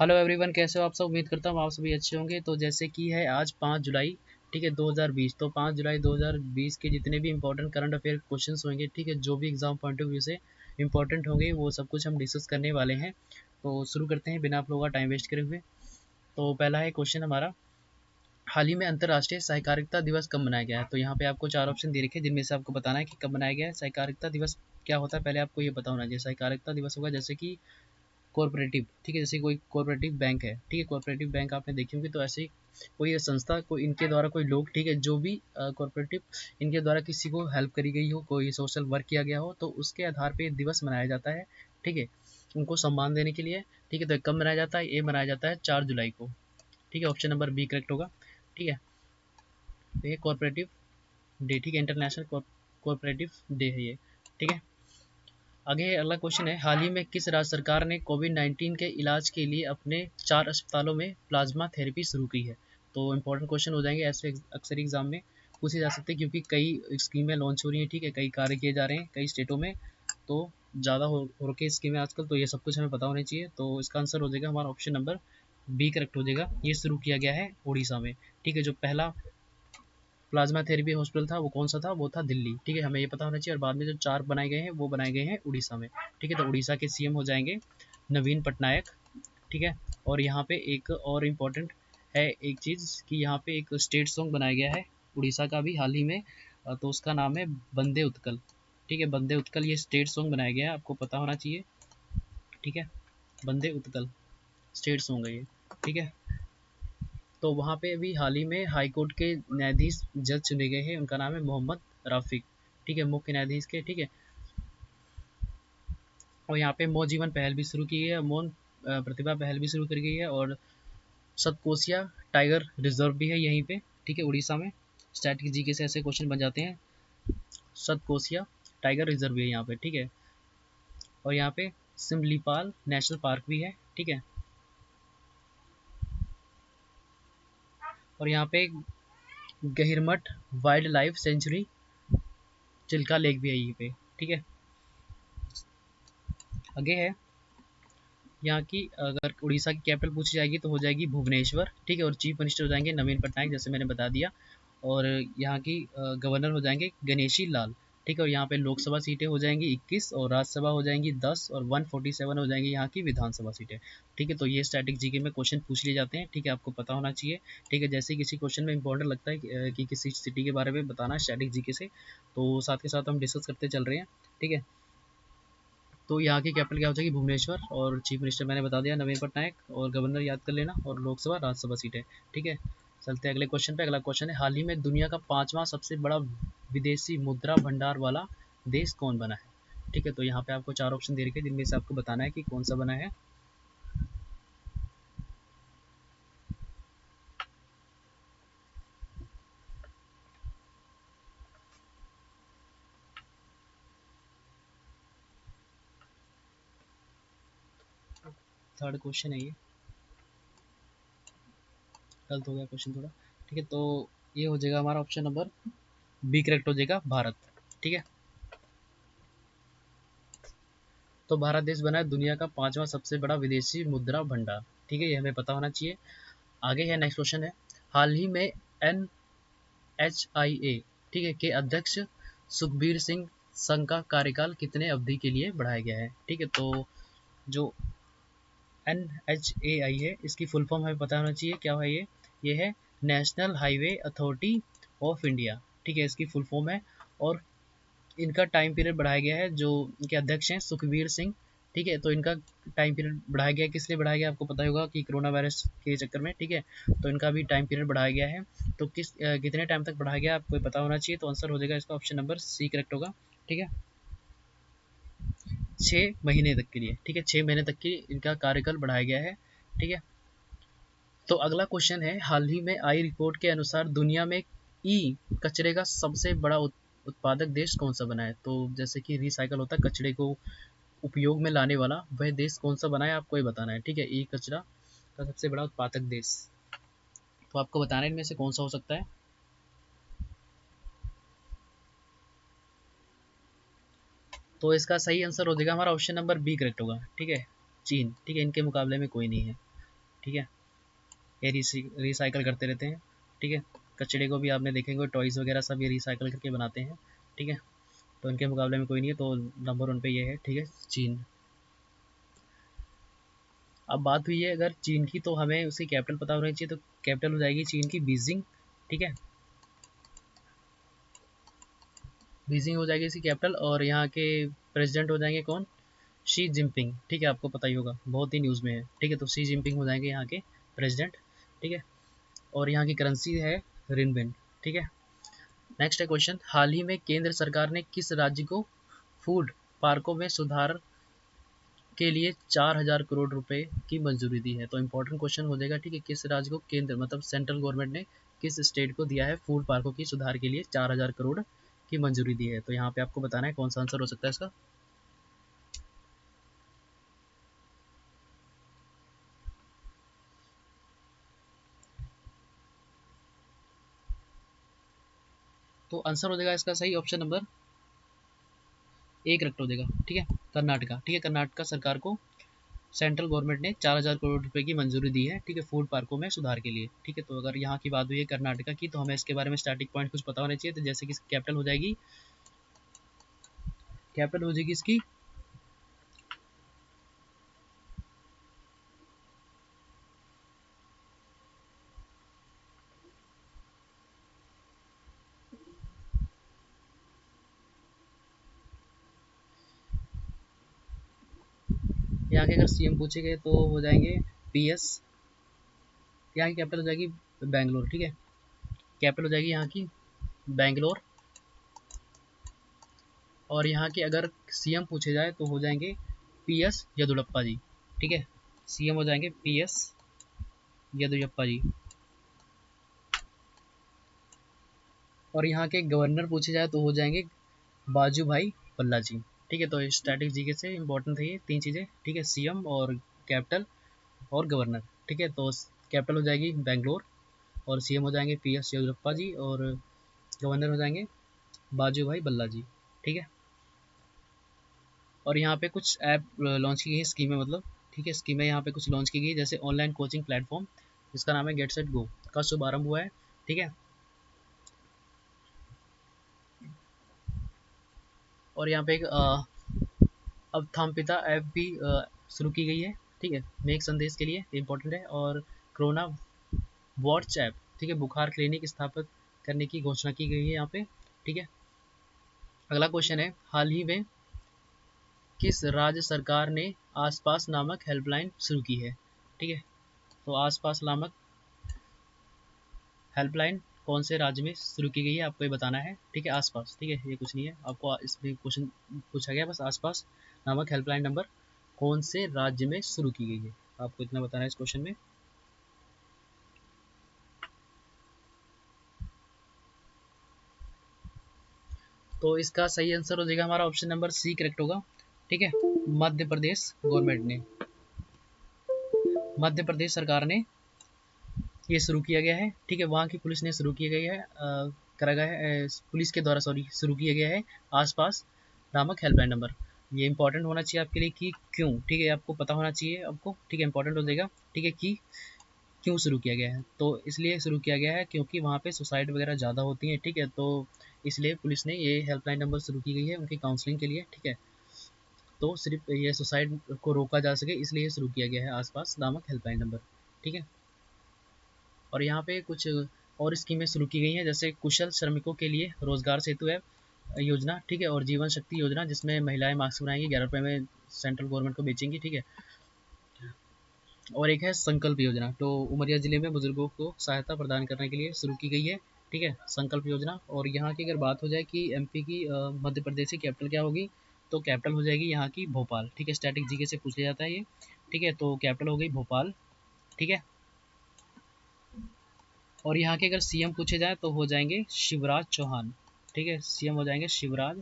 Hello everyone, कैसे हो आप सब। उम्मीद करता हूँ आप सभी अच्छे होंगे। तो जैसे कि है आज 5 जुलाई, ठीक है 2020। तो 5 जुलाई 2020 के जितने भी इंपॉर्टेंट करंट अफेयर क्वेश्चंस होंगे, ठीक है, जो भी एग्जाम पॉइंट ऑफ व्यू से इंपॉर्टेंट होंगे वो सब कुछ हम डिस्कस करने वाले हैं। तो शुरू करते हैं बिना आप लोगों का टाइम वेस्ट करे हुए। तो पहला है क्वेश्चन हमारा, हाल ही में अंतर्राष्ट्रीय सहकारिता दिवस कब मनाया गया है। तो यहाँ पे आपको 4 ऑप्शन दे रखे हैं जिनमें से आपको बताना है कि कब मनाया गया है। सहकारिता दिवस क्या होता है पहले आपको ये पता होना चाहिए। सहकारिता दिवस होगा जैसे कि कॉर्पोरेटिव, ठीक है, जैसे कोई कॉर्पोरेटिव बैंक है, ठीक है, कॉर्पोरेटिव बैंक आपने देखी होंगी। तो ऐसे ही कोई संस्था, कोई इनके द्वारा कोई लोग, ठीक है, जो भी कॉर्पोरेटिव इनके द्वारा किसी को हेल्प करी गई हो, कोई सोशल वर्क किया गया हो, तो उसके आधार पे दिवस मनाया जाता है, ठीक है, उनको सम्मान देने के लिए। ठीक है, तो कब मनाया जाता है, ये मनाया जाता है 4 जुलाई को। ठीक है, ऑप्शन नंबर बी करेक्ट होगा। ठीक है, तो ये कॉर्पोरेटिव डे, ठीक है, इंटरनेशनल कॉर्पोरेटिव डे है ये। ठीक है, आगे अगला क्वेश्चन है, हाल ही में किस राज्य सरकार ने कोविड-19 के इलाज के लिए अपने 4 अस्पतालों में प्लाज्मा थेरेपी शुरू की है। तो इंपॉर्टेंट क्वेश्चन हो जाएंगे ऐसे, अक्सर एग्जाम में पूछे जा सकते हैं क्योंकि कई स्कीमें लॉन्च हो रही हैं, ठीक है, कई कार्य किए जा रहे हैं कई स्टेटों में। तो ज़्यादा हो रखी स्कीमें आजकल, तो ये सब कुछ हमें पता होना चाहिए। तो इसका आंसर हो जाएगा हमारा ऑप्शन नंबर बी करेक्ट हो जाएगा। ये शुरू किया गया है उड़ीसा में। ठीक है, जो पहला प्लाज्मा थेरेपी हॉस्पिटल था वो कौन सा था, वो था दिल्ली। ठीक है, हमें ये पता होना चाहिए। और बाद में जो 4 बनाए गए हैं वो बनाए गए हैं उड़ीसा में। ठीक है, तो उड़ीसा के सीएम हो जाएंगे नवीन पटनायक। ठीक है, और यहाँ पे एक और इम्पोर्टेंट है एक चीज़ कि यहाँ पे एक स्टेट सॉन्ग बनाया गया है उड़ीसा का भी हाल ही में। तो उसका नाम है बंदे उत्कल। ठीक है, बंदे उत्कल ये स्टेट सॉन्ग बनाया गया है, आपको पता होना चाहिए। ठीक है, बंदे उत्कल स्टेट सॉन्ग है ये। ठीक है, तो वहाँ पे अभी हाल ही में हाई कोर्ट के न्यायाधीश जज चुने गए हैं, उनका नाम है मोहम्मद राफिक। ठीक है, मुख्य न्यायाधीश के। ठीक है, और यहाँ पे मौ जीवन पहल भी शुरू की गई है, मौन प्रतिभा पहल भी शुरू कर गई है। और सतकोसिया टाइगर रिजर्व भी है यहीं पे, ठीक है, उड़ीसा में। स्टैटिक जीके से ऐसे क्वेश्चन बन जाते हैं। सतकोसिया टाइगर रिजर्व भी है यहाँ पे। ठीक है, और यहाँ पे सिमलीपाल नेशनल पार्क भी है। ठीक है, और यहाँ पे Gahirmatha wildlife sanctuary Chilika lake भी है यहीं पे। ठीक है, आगे है यहाँ की, अगर उड़ीसा की कैपिटल पूछी जाएगी तो हो जाएगी भुवनेश्वर। ठीक है, और चीफ मिनिस्टर हो जाएंगे नवीन पटनायक, जैसे मैंने बता दिया। और यहाँ की गवर्नर हो जाएंगे गणेशी लाल। ठीक है, और यहाँ पे लोकसभा सीटें हो जाएंगी 21 और राज्यसभा हो जाएंगी 10 और 147 हो जाएंगी यहाँ की विधानसभा सीटें। ठीक है, तो ये स्टैटिक जीके में क्वेश्चन पूछ लिए जाते हैं। ठीक है, आपको पता होना चाहिए। ठीक है, जैसे किसी क्वेश्चन में इंपॉर्टेंट लगता है कि किसी सिटी के बारे में बताना स्टैटिक जीके से, तो साथ के साथ हम डिस्कस करते चल रहे हैं। ठीक है, तो यहाँ की कैपिटल क्या हो जाएगी, भुवनेश्वर। और चीफ मिनिस्टर मैंने बता दिया नवीन पटनायक, और गवर्नर याद कर लेना, और लोकसभा राज्यसभा सीटें। ठीक है, चलते हैं अगले क्वेश्चन पे। अगला क्वेश्चन है, हाल ही में दुनिया का 5वां सबसे बड़ा विदेशी मुद्रा भंडार वाला देश कौन बना है। ठीक है, तो यहाँ पे आपको 4 ऑप्शन दे रखे हैं जिनमें से आपको बताना है कि कौन सा बना है। थर्ड क्वेश्चन है ये, गलत हो गया क्वेश्चन थोड़ा। ठीक है, तो ये हो जाएगा हमारा ऑप्शन नंबर बी करेक्ट हो जाएगा, भारत। ठीक है, तो भारत देश बना है दुनिया का 5वां सबसे बड़ा विदेशी मुद्रा भंडार। ठीक है, ये हमें पता होना चाहिए। आगे है नेक्स्ट क्वेश्चन है, हाल ही में एन एच आई ए, ठीक है, के अध्यक्ष सुखबीर सिंह संघ का कार्यकाल कितने अवधि के लिए बढ़ाया गया है। ठीक है, तो जो एन एच ए आई है इसकी फुल फॉर्म हमें पता होना चाहिए क्या है ये है national highway authority of India. ठीक है, इसकी फुल फॉर्म है। और इनका टाइम पीरियड बढ़ाया गया है, जो इनके अध्यक्ष हैं सुखबीर सिंह। ठीक है, तो इनका टाइम पीरियड बढ़ाया गया है, किस लिए बढ़ाया गया आपको पता होगा कि कोरोना वायरस के चक्कर में। ठीक है, तो इनका भी टाइम पीरियड बढ़ाया गया है। तो कितने टाइम तक बढ़ाया गया आपको पता होना चाहिए। तो आंसर हो जाएगा इसका ऑप्शन नंबर सी करेक्ट होगा। ठीक है, 6 महीने तक के लिए। ठीक है, 6 महीने तक की इनका कार्यकाल बढ़ाया गया है। ठीक है, तो अगला क्वेश्चन है, हाल ही में आई रिपोर्ट के अनुसार दुनिया में ई कचरे का सबसे बड़ा उत्पादक देश कौन सा बना है। तो जैसे कि रिसाइकल होता है कचरे को उपयोग में लाने वाला, वह देश कौन सा बना है आपको ये बताना है। ठीक है, ई कचरा का सबसे बड़ा उत्पादक देश, तो आपको बताना है इनमें से कौन सा हो सकता है। तो इसका सही आंसर हो जाएगा हमारा ऑप्शन नंबर बी करेक्ट होगा। ठीक है, चीन। ठीक है, इनके मुकाबले में कोई नहीं है। ठीक है, ये रिसाइकल करते रहते हैं। ठीक है, कचड़े को भी आपने देखेंगे टॉयज़ वगैरह सब ये रिसाइकल करके बनाते हैं। ठीक है, तो इनके मुकाबले में कोई नहीं है, तो नंबर 1 पे ये है। ठीक है, चीन। अब बात हुई है अगर चीन की, तो हमें उसकी कैपिटल पता होनी चाहिए, तो कैपिटल हो जाएगी चीन की बीजिंग। ठीक है, बीजिंग हो जाएगी इसकी कैपिटल, और यहाँ के प्रेसिडेंट हो जाएंगे कौन, शी जिनपिंग। ठीक है, आपको पता ही होगा, बहुत ही न्यूज़ में है। ठीक है, तो शी जिनपिंग हो जाएंगे यहाँ के प्रेसिडेंट। ठीक है, और यहाँ की करेंसी है रिनबिन। ठीक है, नेक्स्ट है क्वेश्चन, हाल ही में केंद्र सरकार ने किस राज्य को फूड पार्कों में सुधार के लिए 4,000 करोड़ रुपए की मंजूरी दी है? तो इंपॉर्टेंट क्वेश्चन हो जाएगा। ठीक है, किस राज्य को केंद्र मतलब सेंट्रल गवर्नमेंट ने किस स्टेट को दिया है फूड पार्कों की सुधार के लिए 4,000 करोड़ की मंजूरी दी है? तो यहाँ पे आपको बताना है कौन सा आंसर हो सकता है इसका। तो आंसर हो जाएगा इसका सही ऑप्शन नंबर 1 करेक्ट हो जाएगा। ठीक है, कर्नाटका। ठीक है, कर्नाटका सरकार को सेंट्रल गवर्नमेंट ने 4,000 करोड़ रुपए की मंजूरी दी है। ठीक है, फूड पार्कों में सुधार के लिए। ठीक है, तो अगर यहाँ की बात हुई है कर्नाटका की, तो हमें इसके बारे में स्टार्टिंग पॉइंट कुछ पता होना चाहिए। तो जैसे कि कैपिटल हो जाएगी, कैपिटल हो जाएगी इसकी यहाँ के अगर सीएम पूछे गए तो हो जाएंगे पीएस। यहाँ की कैपिटल हो जाएगी बैंगलोर। ठीक है, कैपिटल हो जाएगी यहाँ की बैंगलोर। और यहाँ के अगर सीएम पूछे जाए तो हो जाएंगे पीएस येदुरप्पा जी। ठीक है, सीएम हो जाएंगे पीएस येदुरप्पा जी। और यहाँ के गवर्नर पूछे जाए तो हो जाएंगे बाजू भाई बल्ला जी। ठीक है, तो स्टैटिक जीके से इंपॉर्टेंट है ये 3 चीज़ें। ठीक है, सीएम और कैपिटल और गवर्नर। ठीक है, तो कैपिटल हो जाएगी बैंगलोर, और सीएम हो जाएंगे पीएस येदुरप्पा जी, और गवर्नर हो जाएंगे बाजू भाई बल्ला जी। ठीक है, और यहाँ पे कुछ ऐप लॉन्च की गई है, स्कीमें मतलब। ठीक है, स्कीमें यहाँ पे कुछ लॉन्च की गई, जैसे ऑनलाइन कोचिंग प्लेटफॉर्म जिसका नाम है गेट सेट गो का शुभारंभ हुआ है। ठीक है, और यहाँ पे एक अब थामपिता ऐप भी शुरू की गई है। ठीक है, मेक संदेश के लिए इम्पोर्टेंट है। और कोरोना वॉच ऐप, ठीक है, बुखार क्लिनिक स्थापित करने की घोषणा की गई है यहाँ पे। ठीक है, अगला क्वेश्चन है, हाल ही में किस राज्य सरकार ने आसपास नामक हेल्पलाइन शुरू की है? ठीक है, तो आसपास नामक हेल्पलाइन कौन से राज्य में शुरू की गई है आपको ये बताना है। ठीक है, आसपास। ठीक है, ये कुछ नहीं है, आपको इसमें क्वेश्चन पूछा गया बस, आसपास नामक हेल्पलाइन नंबर कौन से राज्य में शुरू की गई है, आपको इतना बताना है इस क्वेश्चन में। तो इसका सही आंसर हो जाएगा हमारा ऑप्शन नंबर सी करेक्ट होगा। ठीक है, मध्य प्रदेश गवर्नमेंट ने, मध्य प्रदेश सरकार ने ये शुरू किया गया है। ठीक है, वहाँ की पुलिस ने शुरू किया गया है, करा गया है पुलिस के द्वारा, सॉरी, शुरू किया गया है आसपास नामक हेल्पलाइन नंबर। ये इंपॉर्टेंट होना चाहिए आपके लिए कि क्यों। ठीक है, आपको पता होना चाहिए आपको। ठीक है, इंपॉर्टेंट हो जाएगा। ठीक है, कि क्यों शुरू किया गया है, तो इसलिए शुरू किया गया है क्योंकि वहाँ पे सुसाइड वगैरह ज़्यादा होती हैं। ठीक है, तो इसलिए पुलिस ने ये हेल्पलाइन नंबर शुरू की गई है उनकी काउंसलिंग के लिए। ठीक है, तो सिर्फ ये सुसाइड को रोका जा सके इसलिए शुरू किया गया है आसपास नामक हेल्पलाइन नंबर। ठीक है, और यहाँ पे कुछ और स्कीमें शुरू की गई हैं, जैसे कुशल श्रमिकों के लिए रोजगार सेतु है योजना। ठीक है, और जीवन शक्ति योजना जिसमें महिलाएं मास्क बनाएंगी 11 रुपये में, सेंट्रल गवर्नमेंट को बेचेंगी। ठीक है, और एक है संकल्प योजना, तो उमरिया जिले में बुजुर्गों को सहायता प्रदान करने के लिए शुरू की गई है। ठीक है, संकल्प योजना। और यहाँ की अगर बात हो जाए कि एमपी की मध्य प्रदेश की कैपिटल क्या होगी, तो कैपिटल हो जाएगी यहाँ की भोपाल। ठीक है, स्टैटिक जीके से पूछ लिया जाता है ये। ठीक है, तो कैपिटल हो गई भोपाल। ठीक है, और यहाँ के अगर सीएम पूछे जाए तो हो जाएंगे शिवराज चौहान। ठीक है, सीएम हो जाएंगे शिवराज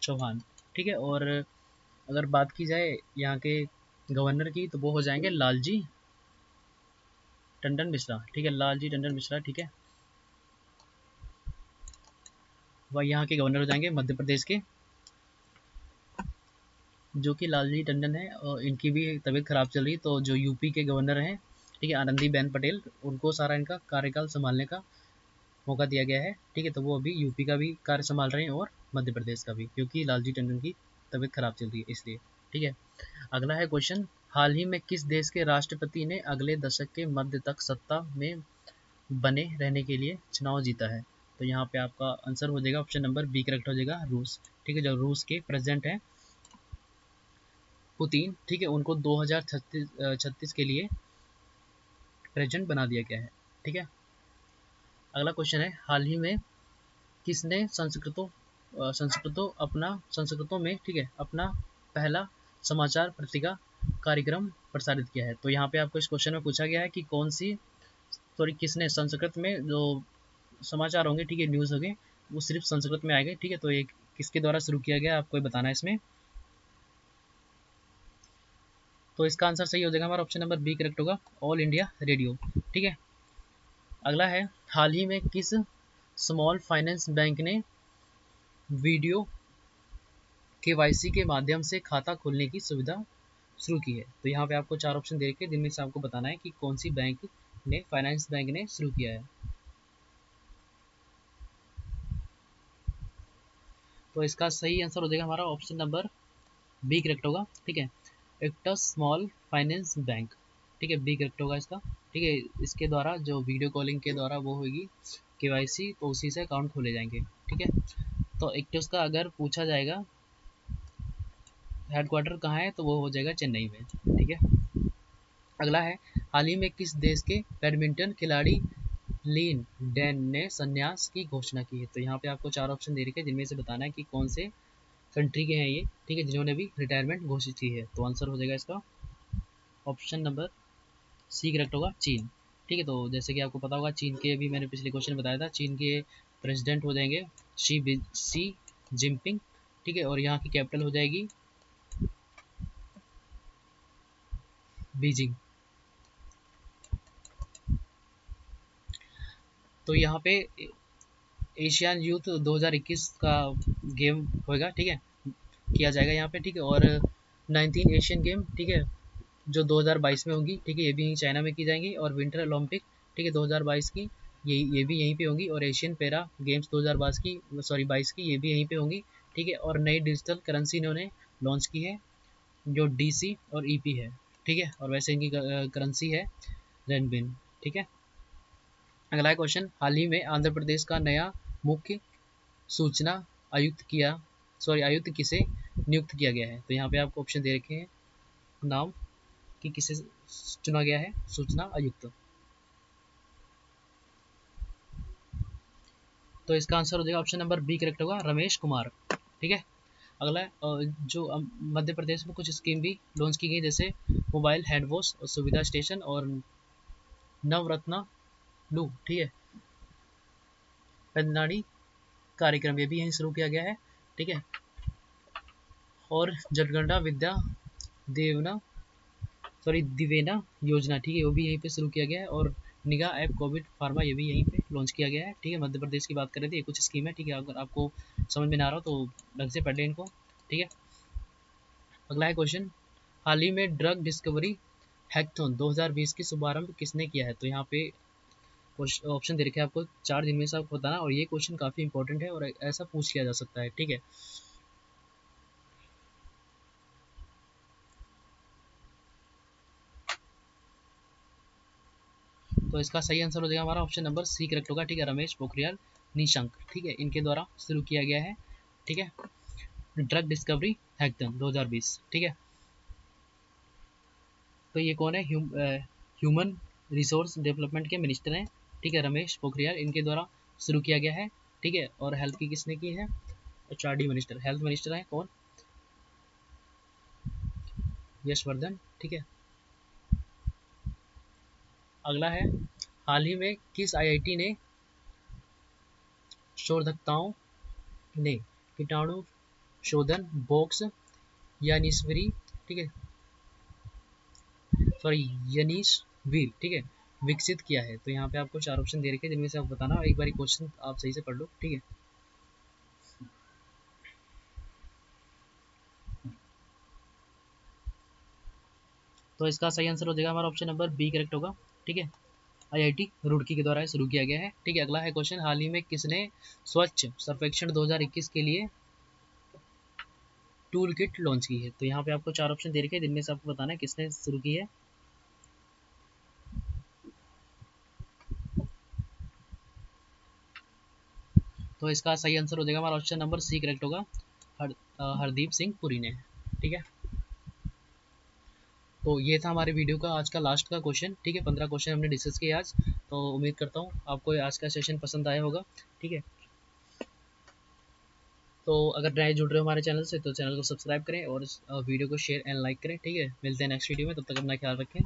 चौहान। ठीक है, और अगर बात की जाए यहाँ के गवर्नर की, तो वो हो जाएंगे लालजी टंडन मिश्रा। ठीक है, लालजी टंडन मिश्रा। ठीक है, वह यहाँ के गवर्नर हो जाएंगे मध्य प्रदेश के, जो कि लालजी टंडन है, और इनकी भी तबीयत खराब चल रही है। तो जो यूपी के गवर्नर हैं ठीक है, आनंदीबेन पटेल, उनको सारा इनका कार्यकाल संभालने का मौका दिया गया है। ठीक है, तो वो अभी यूपी का भी कार्य संभाल रहे हैं और मध्य प्रदेश का भी, क्योंकि लालजी टंडन की तबीयत खराब चल रही है इसलिए। ठीक है, अगला है क्वेश्चन, हाल ही में किस देश के राष्ट्रपति ने अगले दशक के मध्य तक सत्ता में बने रहने के लिए चुनाव जीता है? तो यहाँ पे आपका आंसर हो जाएगा ऑप्शन नंबर बी करेक्ट हो जाएगा, रूस। ठीक है, जो रूस के प्रेसिडेंट हैं पुतिन, ठीक है, उनको 2036 के लिए प्रेसिडेंट बना दिया गया है। ठीक है, अगला क्वेश्चन है, हाल ही में किसने संस्कृतों में, ठीक है, अपना पहला समाचार पत्रिका कार्यक्रम प्रसारित किया है? तो यहाँ पे आपको इस क्वेश्चन में पूछा गया है कि कौन सी, सॉरी, किसने संस्कृत में जो समाचार होंगे, ठीक है, न्यूज़ होंगे, वो सिर्फ संस्कृत में आएंगे। ठीक है, तो ये किसके द्वारा शुरू किया गया आपको ये बताना है इसमें। तो इसका आंसर सही हो जाएगा हमारा ऑप्शन नंबर बी करेक्ट होगा, ऑल इंडिया रेडियो। ठीक है, अगला है, हाल ही में किस स्मॉल फाइनेंस बैंक ने वीडियो केवाईसी के माध्यम से खाता खोलने की सुविधा शुरू की है? तो यहाँ पे आपको चार ऑप्शन दे के जिनमें से आपको बताना है कि कौन सी बैंक ने, फाइनेंस बैंक ने शुरू किया है। तो इसका सही आंसर हो जाएगा हमारा ऑप्शन नंबर बी करेक्ट होगा। ठीक है, एक्टस स्मॉल फाइनेंस बैंक। ठीक है, बी करेक्ट होगा इसका। ठीक है, इसके द्वारा जो वीडियो कॉलिंग के द्वारा वो होगी केवाईसी, तो उसी से अकाउंट खोले जाएंगे। ठीक है, तो एक्टस का अगर पूछा जाएगा हेडक्वार्टर कहाँ है, तो वो हो जाएगा चेन्नई में। ठीक है, अगला है, हाल ही में किस देश के बैडमिंटन खिलाड़ी लीन डैन ने संन्यास की घोषणा की है? तो यहाँ पे आपको चार ऑप्शन दे रखे हैं जिनमें से बताना है कि कौन से कंट्री के हैं ये। ठीक है, जिन्होंने भी रिटायरमेंट घोषित की है। तो आंसर हो जाएगा इसका ऑप्शन नंबर सी करेक्ट होगा, चीन। ठीक है, तो जैसे कि आपको पता होगा, चीन के भी मैंने पिछले क्वेश्चन में बताया था, चीन के प्रेसिडेंट हो जाएंगे शी जिनपिंग। ठीक है, और यहाँ की कैपिटल हो जाएगी बीजिंग। तो यहाँ पे एशियन यूथ 2021 का गेम होगा। ठीक है, किया जाएगा यहाँ पे। ठीक है, और 19 एशियन गेम, ठीक है, जो 2022 में होंगी, ठीक है, ये भी यहीं चाइना में की जाएंगी। और विंटर ओलंपिक, ठीक है, 2022 की, ये भी यहीं पे होंगी। और एशियन पैरा गेम्स 2022 की, सॉरी 22 की, ये भी यहीं पे होंगी। ठीक है, और नई डिजिटल करेंसी इन्होंने लॉन्च की है, जो डीसी और ईपी है। ठीक है, और वैसे इनकी करेंसी है रेनबिन। ठीक है, अगला क्वेश्चन, हाल ही में आंध्र प्रदेश का नया मुख्य सूचना आयुक्त आयुक्त किसे नियुक्त किया गया है? तो यहाँ पे आपको ऑप्शन दे रखे हैं नाम कि किसे चुना गया है सूचना आयुक्त। तो इसका आंसर हो जाएगा ऑप्शन नंबर बी करेक्ट होगा, रमेश कुमार। ठीक है, अगला जो मध्य प्रदेश में कुछ स्कीम भी लॉन्च की गई, जैसे मोबाइल हैंड वॉश और सुविधा स्टेशन और नवरत्ना लू। ठीक है, पेंदनाड़ी कार्यक्रम, ये भी यहीं शुरू किया गया है। ठीक है, और जनगणना विद्या देवना दिवेना योजना, ठीक है, वो भी यहीं पे शुरू किया गया है। और निगाह ऐप कोविड फार्मा, ये भी यहीं पे लॉन्च किया गया है। ठीक है, मध्य प्रदेश की बात कर रहे थे, ये कुछ स्कीम है। ठीक है, अगर आपको समझ में ना आ रहा हो तो ढंग से पढ़ लें इनको। ठीक है, अगला है क्वेश्चन, हाल ही में ड्रग डिस्कवरी हैकथॉन 2020 की शुभारंभ किसने किया है? तो यहाँ पे ऑप्शन दे रखे हैं आपको चार, जिनमें से आपको बताना। और ये क्वेश्चन काफ़ी इंपॉर्टेंट है और ऐसा पूछ लिया जा सकता है। ठीक है, तो इसका सही आंसर हो जाएगा हमारा ऑप्शन नंबर सी करेक्ट होगा। ठीक है, रमेश पोखरियाल निशंक। ठीक है, इनके द्वारा शुरू किया गया है। ठीक है, ड्रग डिस्कवरी हैकथॉन 2020। ठीक है, तो ये कौन है? ह्यूमन रिसोर्स डेवलपमेंट के मिनिस्टर हैं। ठीक है, रमेश पोखरियाल, इनके द्वारा शुरू किया गया है। ठीक है, और हेल्थ की किसने की है? एचआरडी मिनिस्टर, हेल्थ मिनिस्टर है कौन? यशवर्धन। ठीक है, अगला है, हाल ही में किस आईआईटी ने शोधकर्ताओं ने कीटाणु शोधन बॉक्स यानीश्वरी, ठीक है, सॉरी यनीश वीर, ठीक है, विकसित किया है? तो यहाँ पे आपको चार ऑप्शन दे रखे हैं जिनमें से आप बताना। एक बार क्वेश्चन आप सही से पढ़ लो। ठीक है, तो इसका सही आंसर हो जाएगा हमारा ऑप्शन नंबर बी करेक्ट होगा। ठीक है, आईआईटी रुड़की के द्वारा शुरू किया गया है। ठीक है, अगला है क्वेश्चन, हाल ही में किसने स्वच्छ सर्वेक्षण 2021 के लिए टूल किट लॉन्च की है? तो यहाँ पे आपको 4 ऑप्शन दे रखे हैं, जिनमें से आपको बताना है किसने शुरू की है। तो इसका सही आंसर हो जाएगा हमारा ऑप्शन नंबर सी करेक्ट होगा, हरदीप सिंह पुरी ने। ठीक है, तो ये था हमारे वीडियो का आज का लास्ट का क्वेश्चन। ठीक है, 15 क्वेश्चन हमने डिस्कस किए आज। तो उम्मीद करता हूँ आपको आज का सेशन पसंद आया होगा। ठीक है, तो अगर नए जुड़ रहे हो हमारे चैनल से तो चैनल को सब्सक्राइब करें और इस वीडियो को शेयर एंड लाइक करें। ठीक है, मिलते हैं नेक्स्ट वीडियो में, तब तक अपना ख्याल रखें।